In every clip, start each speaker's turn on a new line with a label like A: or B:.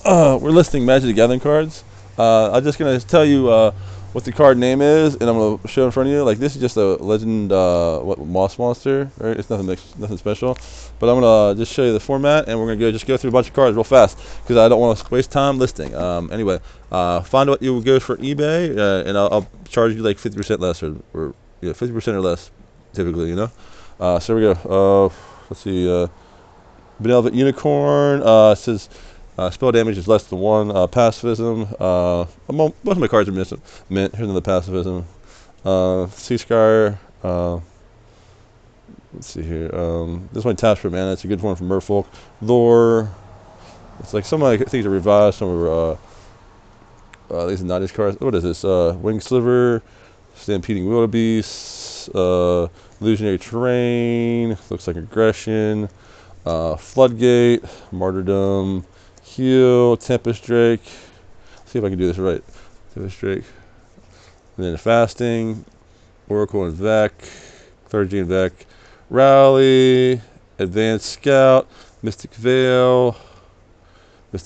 A: we're listing Magic the Gathering cards. I'm just gonna tell you what the card name is, and I'm gonna show in front of you. Like this is just a legend, what moss monster, right? It's nothing special. But I'm gonna just show you the format, and we're gonna just go through a bunch of cards real fast because I don't want to waste time listing. Anyway, find what you would go for eBay, and I'll charge you like 50% less, or 50% or less, typically, you know. So here we go. Let's see. Benevolent Unicorn says spell damage is less than 1. Pacifism. Most of my cards are mint. Here's another pacifism. Sea Scar. Let's see here. This one taps for mana. It's a good one from Merfolk. Lore. It's like some of my things are revised. Some are these are not these cards. What is this? Wing Sliver. Stampeding Wildebeest. Illusionary Terrain. Looks like Aggression. Floodgate, Martyrdom, Heal, Tempest Drake. See if I can do this right. Tempest Drake. And then Fasting, Oracle and Vec, Clergy and Vec, Rally, Advanced Scout, Mystic Veil. I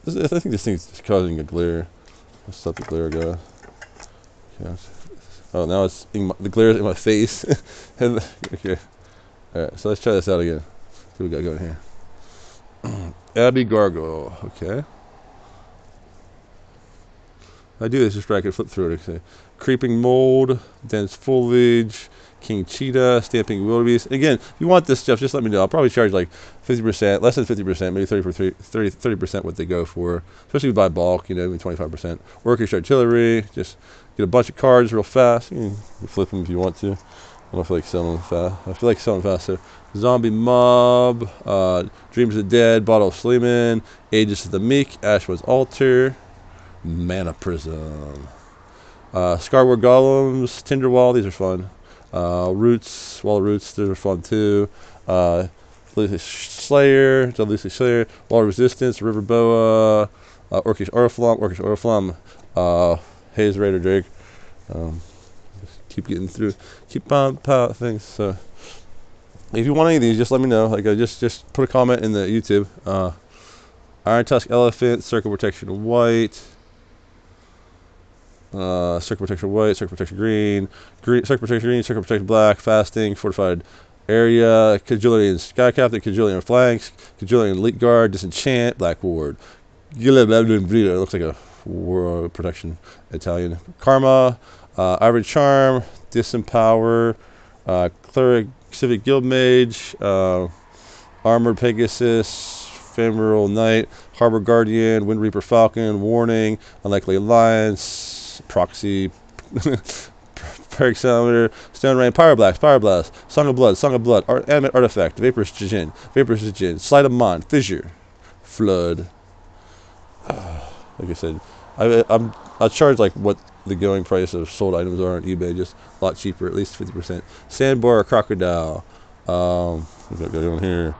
A: think this thing's causing a glare. Let's stop the glare, guy. Okay. Oh, now the glare is in my face. Okay. Alright, so let's try this out again. See what we got going here. Abbey Gargoyle. Okay. I do this just so I can flip through it. Okay. Creeping Mold, Dense Foliage, King Cheetah, Stamping Wildebeest. Again, if you want this stuff, just let me know. I'll probably charge like 50%, less than 50%, maybe 30% what they go for. Especially by bulk, maybe 25%. Orcish Artillery, just get a bunch of cards real fast. You can flip them if you want to. I don't feel like selling them fast. I feel like selling fast. So, Zombie Mob, Dreams of the Dead, Bottle of Sleeman, Aegis of the Meek, Ashwood's Altar, Mana Prism, Scarward Golems, Tinderwall. These are fun. Roots, Wall of Roots. Those are fun too. Elusive Slayer, Wall of Resistance, River Boa, Orcish Oriflamme, Haze Raider Drake. Keep getting through, keep on things. So if you want any of these, just let me know. Like just put a comment in the YouTube. Iron Tusk Elephant, Circle Protection White, Circle Protection White, Circle Protection Green, Circle Protection Green, Circle Protection Black, Fasting, Fortified Area, Cajillian Sky Captain, Cajillian Flanks, Cajillian Elite Guard, Disenchant, Black Ward. It looks like a war protection Italian. Karma, Ivory Charm, Disempower, Cleric, Civic Guild Mage, Armored Pegasus, Ephemeral Knight, Harbor Guardian, Wind Reaper Falcon, Warning, Unlikely Alliance, Proxy, Paraxylometer, Stone Rain, Pyroblast, Song of Blood, Animate Artifact, Vaporous Djinn, Sleight of Mind, Fissure, Flood. Like I said, I charge like what the going price of sold items are on eBay, just a lot cheaper, at least 50%. Sandbar, Crocodile, what got going here?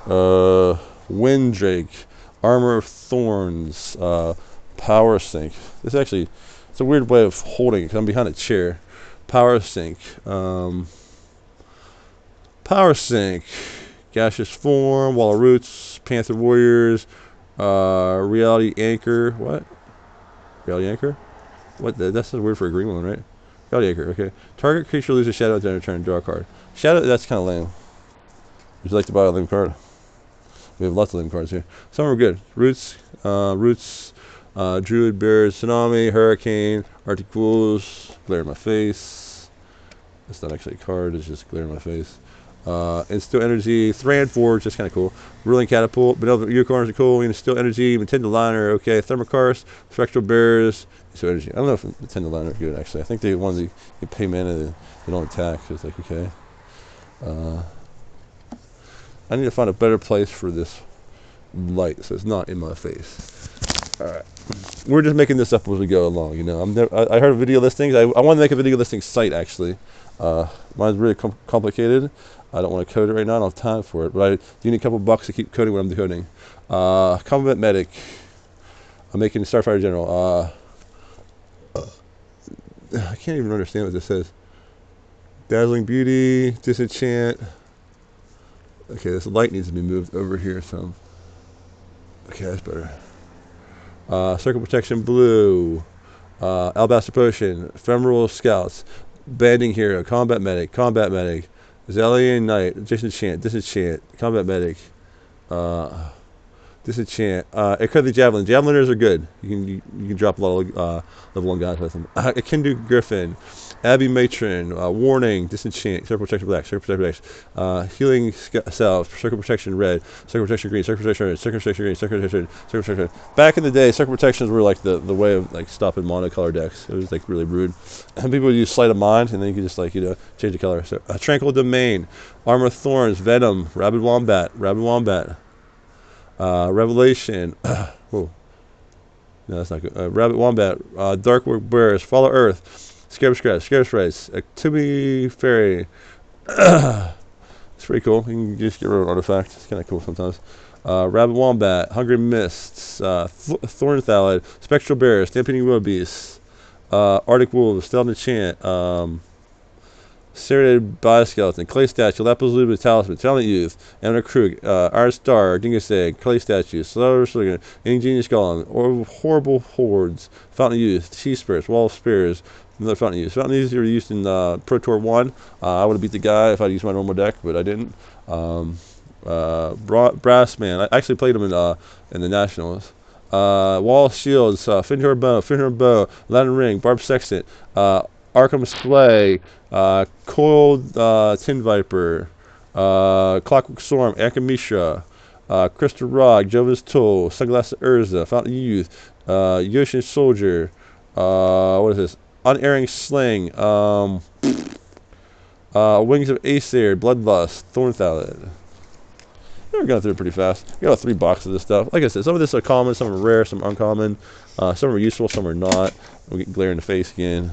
A: Windrake, Armor of Thorns, Power Sink. This actually, it's a weird way of holding it because I'm behind a chair. Power Sink, Gaseous Form, Wall of Roots, Panther Warriors, Reality Anchor. What? Reality Anchor? What? That's a word for a green one, right? Reality Anchor. Okay. Target creature loses shadow at the end of turn. Draw a card. Shadow. That's kind of lame. Would you like to buy a lame card? We have lots of lame cards here. Some are good. Roots, Druid, Bears, Tsunami, Hurricane, Arctic Wolves, Glare in my face. That's not actually a card, it's just glare in my face. Instill Energy, Thran Forge, that's kind of cool. Ruling Catapult, Benevolent Unicorns are cool. Instill Energy, Nintendo Liner, okay. Thermokarst, Spectral Bears, Instill Energy. I don't know if Nintendo Liner are good, actually. I think the ones that you pay mana, they don't attack, so it's like, okay. I need to find a better place for this light so it's not in my face. Alright. We're just making this up as we go along, I heard video listings. I want to make a video listing site, actually. Mine's really complicated. I don't want to code it right now. I don't have time for it. But I do need a couple bucks to keep coding what I'm decoding. Combat Medic. I'm making Starfire General. I can't even understand what this says. Dazzling Beauty, Disenchant. Okay, this light needs to be moved over here some. Okay, that's better. Circle Protection Blue. Alabaster Potion. Ephemeral Scouts. Banding Hero. Combat Medic. Combat Medic. Zelian Knight. Disenchant. Disenchant. Combat Medic. Uh, Disenchant. Earthly Javelin. Javeliners are good. You can drop a lot of level 1 guys with them. Akindu Griffin. Abbey Matron. Warning. Disenchant. Circle Protection Black. Circle Protection Black. Healing Salve. Circle Protection Red. Circle Protection Green. Circle Protection Red. Circle Protection Green. Circle Protection. Circle Protection. Back in the day, Circle Protections were like the way of like stopping monocolor decks. It was like really rude. And people would use Sleight of Mind, and then you could just like change the color. So Tranquil Domain. Armor Thorns. Venom. Rabid Wombat. Rabid Wombat. Revelation. Whoa. No, that's not good. Rabbit Wombat. Darkwork Bears. Follow Earth. Scarab Scratch. Scarab Sprites. Activity Fairy. It's pretty cool. You can just get rid of an artifact. It's kind of cool sometimes. Rabbit Wombat. Hungry Mists. Thorn Thallid. Spectral Bears. Stampeding Wildebeest. Arctic Wolves. Stealth Enchant. Serrated Bioskeleton, Clay Statue, Lapis Lazuli Talisman, Talent Youth, Emma Krug, Iron Star, Dingus Egg, Clay Statue, Solar Slinger, Ingenious Golem, Horrible Hordes, Fountain Youth, Cheese Spirits, Wall of Spears, another Fountain Youth. Fountain Youth are used in Pro Tour 1. I would have beat the guy if I'd used my normal deck, but I didn't. Brass Man, I actually played him in the Nationals. Wall Shields, Finhor Bow, Latin Ring, Barb Sextant, Arkham Splay, Coiled Tin Viper, Clockwork Storm, Akamisha, Crystal Rod, Jova's Tool, Sunglass Urza, Fountain Youth, Yoshin Soldier, what is this? Unerring Sling, Wings of Aether, Bloodlust, Thorn Thallid. We're going through it pretty fast. We got 3 boxes of this stuff. Like I said, some of this are common, some are rare, some are uncommon, some are useful, some are not. We'll get glare in the face again.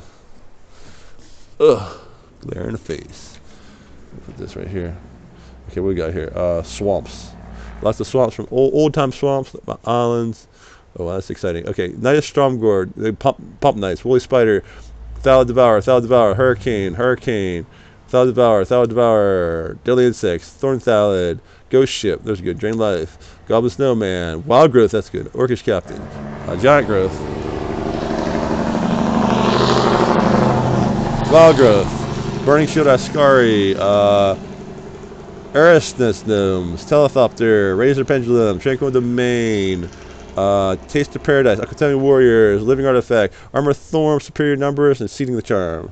A: Ugh, glare in the face. Put this right here. Okay, what we got here? Swamps. Lots of swamps from old time swamps, islands. Oh, that's exciting. Okay, Knight of Stromgord, the Pump Knights, Woolly Spider, Thallid Devour, Hurricane, Thallid Devour, Deadly Insects, Thorn Thallid, Ghost Ship, there's good, Drain Life, Goblin Snowman, Wild Growth, that's good, Orcish Captain, Giant Growth, Wild Growth, Burning Shield Ascari, Erisness Gnomes, Telethopter, Razor Pendulum, Tranquil Domain, Taste of Paradise, Akatemi Warriors, Living Artifact, Armor Thorn, Superior Numbers, and Seeding the Charm.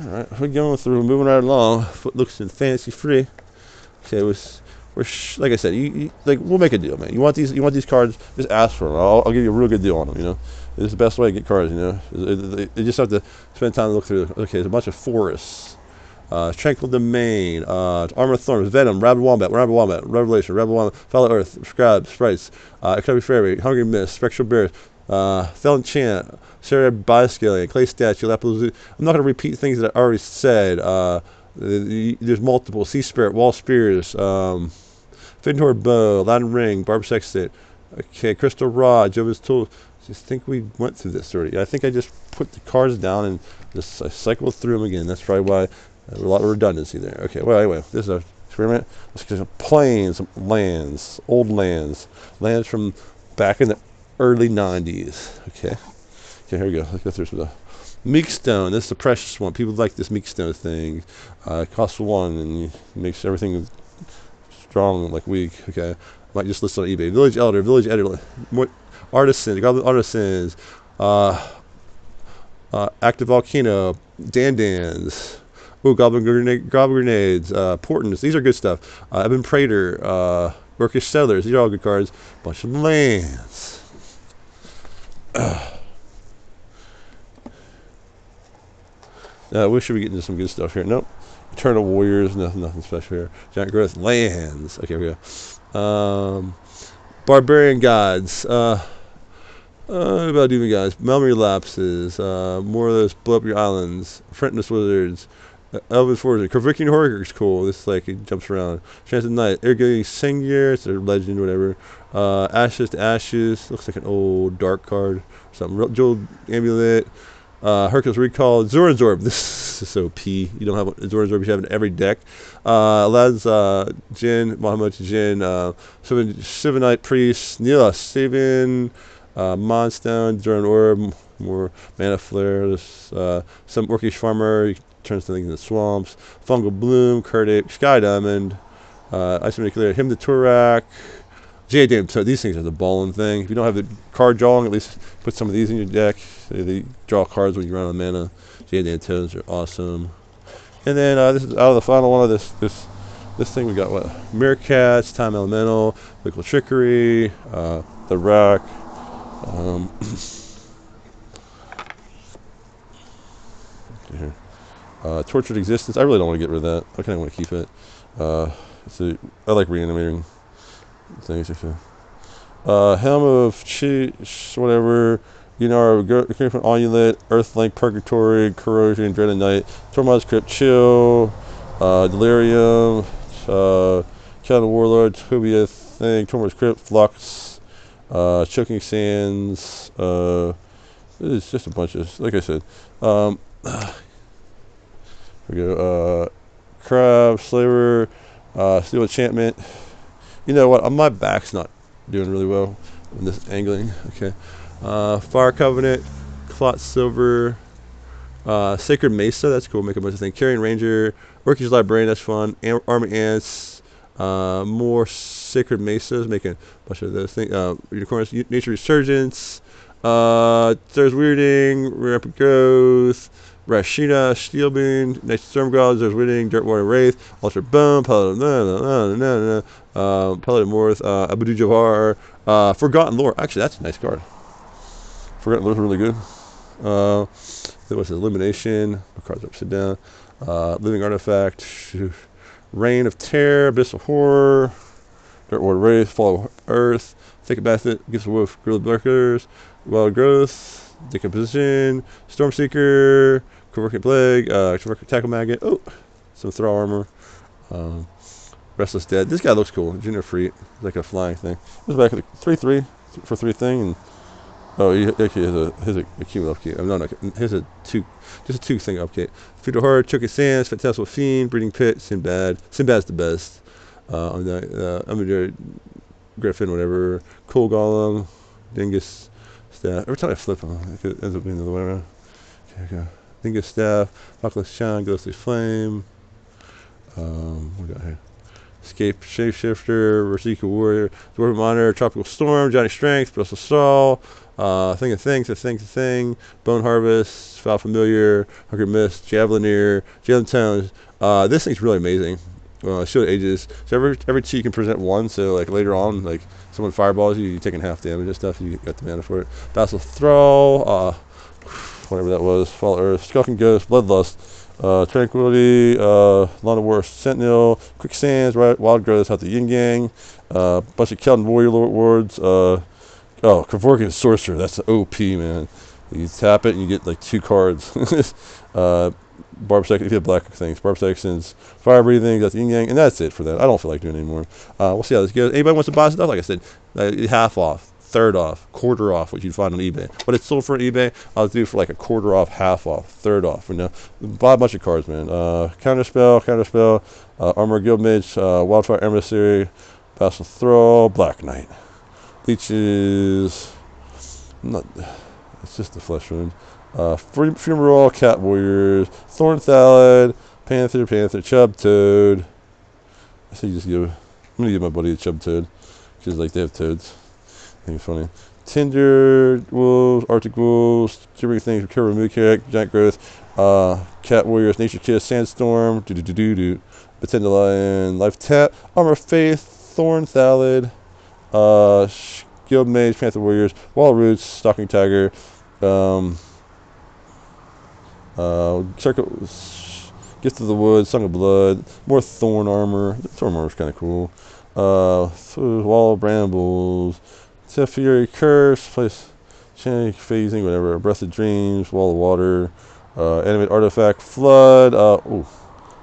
A: Alright, we're going through, moving right along. Footlooks and Fantasy Free. Okay, like I said, we'll make a deal, man. You want these cards? Just ask for them. I'll give you a real good deal on them. This is the best way to get cards. You just have to spend time to look through. Okay, there's a bunch of forests. Tranquil Domain, Armor Thorns, Venom, Rabid Wombat, Revelation, Rebel Wombat, Follow Earth, Scribe, Sprites, Academy Fairy, Hungry Mist, Spectral Bears, Fell Enchant, Serrated Bioskeleton, Clay Statue, Lapis Lazuli. I'm not going to repeat things that I already said. There's multiple. Sea Spirit, Wall Spears, Fintor Bow, Latin Ring, Barb Sextant, okay, Crystal Rod, Jova's Tool. I think we went through this already. I think I just put the cards down and just cycled through them again. That's probably why there's a lot of redundancy there. Okay, well, anyway, this is an experiment. Let's get some plains, lands, old lands from back in the early 90s. Okay, here we go. Let's go through some stuff. Meekstone, this is the precious one. People like this Meekstone thing. It costs 1 and makes everything strong like weak. Okay, might just list on eBay. Village Elder, Village Editor, Artisans, Goblin Artisans, Active Volcano, Dandans. Ooh, Goblin Grenades, Portents. These are good stuff. Ebon Praetor, Orcish Settlers. These are all good cards. Bunch of lands. We should be getting into some good stuff here. Nope. Eternal Warriors. Nothing special here. Giant Growth. Lands. Okay, here we go. Barbarian Gods. About Demon Gods. Memory Lapses. More of those Blow Up Your Islands. Frentless Wizards. Elven Forces. Kervikian Horror is cool. This like it jumps around. Chance of Night. Ergo Singular. It's a legend, whatever. Ashes to Ashes. Looks like an old dark card. Something. Jeweled Amulet. Hercules Recall, Zoranzorb. This is so P. You don't have Zoranzorb, you have it in every deck. Aladdin's Jin, Mahamoti Jin, Sivanite Priest, Neela Sabian, Mondstone, Zoran Orb, more Mana Flare, some Orcish Farmer, turns things into swamps, Fungal Bloom, Curdape, Sky Diamond, Ice Manipulator, Hymn to Turak, Jadam. So these things are the balling thing. If you don't have the card drawing, at least put some of these in your deck. So they draw cards when you run out of mana. Jadam Tones are awesome. And then this is out of the final one of this thing. We got what? Meerkats, Time Elemental, Liquid Trickery, the Rack. Here. Tortured Existence. I really don't want to get rid of that. I kind of want to keep it. So I like reanimating things. Helm of whatever. Griffin Onulet, Earthlink, Purgatory, Corrosion, Dread of Night, Tormod's Crypt, Chill, Delirium, Counter Warlord, Tobia Thing, Tormod's Crypt, Flux, Choking Sands. It's just a bunch of, like I said. We go, Crab, Slaver, Steel Enchantment. You know what? My back's not doing really well in this angling. Okay. Fire Covenant, Clot Silver, Sacred Mesa. That's cool. Make a bunch of things. Carrion Ranger, Orcish Librarian. That's fun. Army Ants. More Sacred Mesas. Making a bunch of those things. Unicorns, Nature Resurgence. There's Weirding, Rapid Growth. Rashida, Steelbeam, Nice Stormgods, there's Winning, Dirtwater Wraith, Ultra Bone, Paladin Morth, Abudu Jawar, Forgotten Lore. Actually, that's a nice card. Forgotten Lore's really good. There was Illumination, the cards upside down. Living Artifact, Reign of Terror, Abyssal Horror, Dirtwater Wraith, Fall of Earth, Thicket Basket, Gifts of Wolf, Grilled Lurkers, Wild Growth, Decomposition, Stormseeker, Converting Plague, Tackle Maggot, some Thrall Armor, Restless Dead. This guy looks cool. Junior Freet, like a flying thing. This back at 3/3 for 3 thing. And, he actually has a cute upkeep. No, here's just a 2 thing upkeep. Feudal Horror, Choking Sands, Fantastical Fiend, Breeding Pit, Sinbad. Sinbad's the best. I'm gonna Griffin, whatever. Cool Golem, Dingus Staff. Every time I flip them, it ends up being the other way around. Okay. Dingus Staff, Buckler Shine, Ghostly Flame. What we got here? Escape Shapeshifter, Berserker Warrior, Dwarven Monitor, Tropical Storm, Johnny Strength, Brussels Saul, Thing of Thing, Bone Harvest, Foul Familiar, Hunger Mist, Javelineer, Jalen Towns. This thing's really amazing. Shield Ages. So every 2 you can present 1. So like later on, like someone fireballs you, you're taking half damage and stuff. You got the mana for it. Vassal Thrall, whatever that was. Fall Earth, Skulking Ghost, Bloodlust, Tranquility, Lawn of War, Sentinel, Quicksands, Wild Growth, out the Yin Yang, bunch of Kelton Warrior Wards. Kevorkian Sorcerer. That's the OP, man. You tap it and you get like 2 cards. Barb Section, if you have black things, Barb Sections, Fire Breathing, that's Yin Yang, and that's it for that. I don't feel like doing it anymore. We'll see how this goes. Anybody wants to buy stuff? Like I said, half off, third off, quarter off, which you'd find on eBay. But it's sold for eBay. I'll do for like a quarter off, half off, third off. Buy a bunch of cards, man. Counterspell, Armor Guildmage, Wildfire Emissary, Vassal Thrall, Black Knight. Leeches. It's just the Flesh Wound. Funeral, Cat Warriors, Thorn Thallid, Panther, Chub Toad. I say I'm gonna give my buddy a Chub Toad, because like they have toads. I think it's funny. Tinder Wolves, Arctic Wolves, Gibbering Things, Recover Mookarak, Giant Growth, Cat Warriors, Nature Kiss, Sandstorm, Pretend Lion, Life Tap, Armor of Faith, Thorn Thallid, Guild Mage, Panther Warriors, Wall Roots, Stalking Tiger, Circle, Gift of the Woods, Song of Blood, more Thorn Armor. Thorn Armor is kind of cool. Wall of Brambles, Fury Curse, Place, Change, Phasing, whatever. Breath of Dreams, Wall of Water, Animate Artifact, Flood.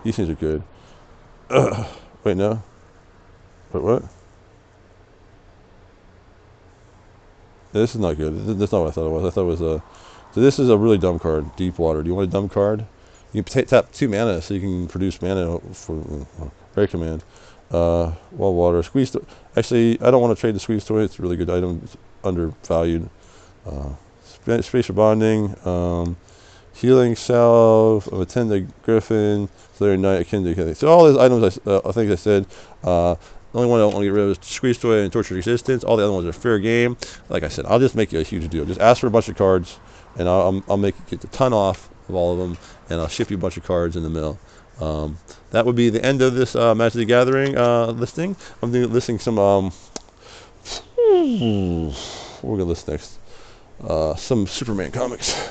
A: These things are good. Wait, no. Wait, what? This is not good. That's not what I thought it was. I thought it was So this is a really dumb card. Deep Water. Do you want a dumb card? You can tap 2 mana so you can produce mana for Rare Command. Well, Water. Squeeze. Actually, I don't want to trade the Squeeze Toy. It's a really good item. It's undervalued. Spatial Bonding. Healing Salve. Attend the Griffin. Slayer Knight. Akin to. So all those items, I think I said. The only one I don't want to get rid of is Squeeze Toy and Tortured Existence. All the other ones are fair game. Like I said, I'll just make you a huge deal. Just ask for a bunch of cards, and I'll make you get a ton off of all of them, and I'll ship you a bunch of cards in the mail. That would be the end of this Magic the Gathering listing. I'm listing some. What we're gonna list next? Some Superman comics.